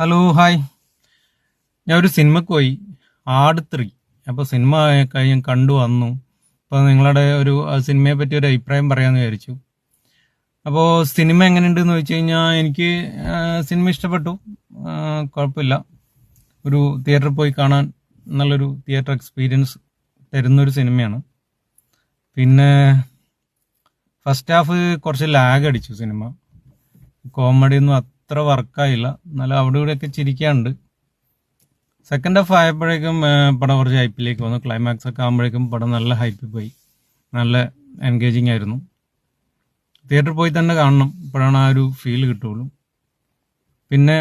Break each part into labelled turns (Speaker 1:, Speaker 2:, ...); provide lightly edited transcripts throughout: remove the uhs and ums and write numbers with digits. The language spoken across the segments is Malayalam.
Speaker 1: Hello hi. ഞാൻ ഒരു സിനിമക്ക് പോയി, ആട് 3. അപ്പോൾ സിനിമ കഴിഞ്ഞ് കണ്ടു വന്നു. അപ്പോൾ നിങ്ങളുടെ ഒരു സിനിമയെ പറ്റി ഒരു അഭിപ്രായം പറയാമെന്ന് വിചാരിച്ചു. അപ്പോൾ സിനിമ എങ്ങനെയുണ്ടെന്ന് ചോദിച്ചു കഴിഞ്ഞാൽ എനിക്ക് സിനിമ ഇഷ്ടപ്പെട്ടു. കുഴപ്പമില്ല. ഒരു തിയേറ്ററിൽ പോയി കാണാൻ നല്ലൊരു തിയേറ്റർ എക്സ്പീരിയൻസ് തരുന്നൊരു സിനിമയാണ്. പിന്നെ ഫസ്റ്റ് ഹാഫ് കുറച്ച് ലാഗ് അടിച്ചു സിനിമ. കോമഡി ഒന്നും അത്ര വർക്കായില്ല. എന്നാലും അവിടെ ഇവിടെയൊക്കെ ചിരിക്കാനുണ്ട്. സെക്കൻഡ് ഹാഫ് ആയപ്പോഴേക്കും പടം കുറച്ച് ഹൈപ്പിലേക്ക് വന്നു. ക്ലൈമാക്സ് ഒക്കെ ആകുമ്പോഴേക്കും പടം നല്ല ഹൈപ്പിൽ പോയി. നല്ല എൻഗേജിങ് ആയിരുന്നു. തിയേറ്ററിൽ പോയി തന്നെ കാണണം, ഇപ്പോഴാണ് ആ ഒരു ഫീൽ കിട്ടുള്ളൂ. പിന്നെ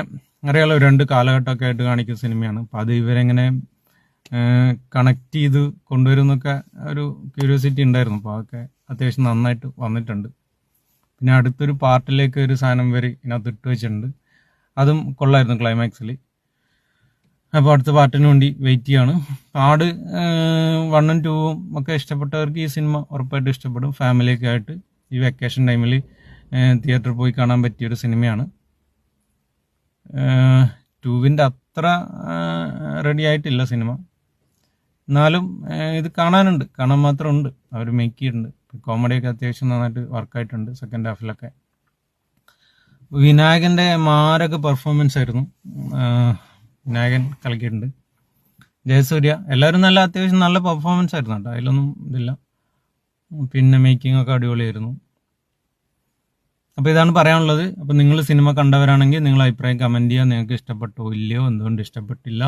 Speaker 1: അറിയാലോ, 2 കാലഘട്ടമൊക്കെ ആയിട്ട് കാണിക്കുന്ന സിനിമയാണ്. അപ്പോൾ അത് ഇവരെങ്ങനെ കണക്ട് ചെയ്ത് കൊണ്ടുവരുന്നൊക്കെ ഒരു ക്യൂരിയോസിറ്റി ഉണ്ടായിരുന്നു. അപ്പോൾ അതൊക്കെ അത്യാവശ്യം നന്നായിട്ട് വന്നിട്ടുണ്ട്. പിന്നെ അടുത്തൊരു പാർട്ടിലേക്ക് ഒരു സാധനം വരെ ഇതിനകത്ത് ഇട്ട് വെച്ചിട്ടുണ്ട്. അതും കൊള്ളായിരുന്നു ക്ലൈമാക്സിൽ. അപ്പോൾ അടുത്ത പാർട്ടിന് വേണ്ടി വെയിറ്റ് ചെയ്യാണ്. ആട് 1ഉം 2ഉം ഒക്കെ ഇഷ്ടപ്പെട്ടവർക്ക് ഈ സിനിമ ഉറപ്പായിട്ടും ഇഷ്ടപ്പെടും. ഫാമിലിയൊക്കെ ആയിട്ട് ഈ വെക്കേഷൻ ടൈമിൽ തിയേറ്ററിൽ പോയി കാണാൻ പറ്റിയൊരു സിനിമയാണ്. 2വിൻ്റെ അത്ര റെഡി ആയിട്ടില്ല സിനിമ, എന്നാലും ഇത് കാണാൻ മാത്രമുണ്ട്. അവർ മേക്ക് ചെയ്തിട്ടുണ്ട്. കോമഡിയൊക്കെ അത്യാവശ്യം നന്നായിട്ട് വർക്കായിട്ടുണ്ട് സെക്കൻഡ് ഹാഫിലൊക്കെ. വിനായകൻ്റെ മാരക പെർഫോമൻസ് ആയിരുന്നു. വിനായകൻ കളിക്കിയിട്ടുണ്ട്. ജയസൂര്യ, എല്ലാവരും അത്യാവശ്യം നല്ല പെർഫോമൻസ് ആയിരുന്നു കേട്ടോ, അതിലൊന്നും ഇതില്ല. പിന്നെ മേക്കിംഗ് ഒക്കെ അടിപൊളിയായിരുന്നു. അപ്പോൾ ഇതാണ് പറയാനുള്ളത്. അപ്പോൾ നിങ്ങൾ സിനിമ കണ്ടവരാണെങ്കിൽ നിങ്ങൾ അഭിപ്രായം കമൻറ്റ് ചെയ്യുക. നിങ്ങൾക്ക് ഇഷ്ടപ്പെട്ടോ ഇല്ലയോ, എന്തുകൊണ്ട് ഇഷ്ടപ്പെട്ടില്ല,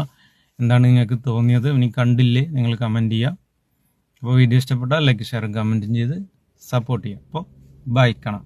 Speaker 1: എന്താണ് നിങ്ങൾക്ക് തോന്നിയത്, ഇനി കണ്ടില്ലേ നിങ്ങൾ കമൻറ്റ് ചെയ്യുക. അപ്പോൾ വീഡിയോ ഇഷ്ടപ്പെട്ടാൽ ലൈക്ക് ഷെയർ കമൻറ്റും ചെയ്ത് സപ്പോർട്ട് ചെയ്യുക. അപ്പോൾ ബൈ, കാണാം.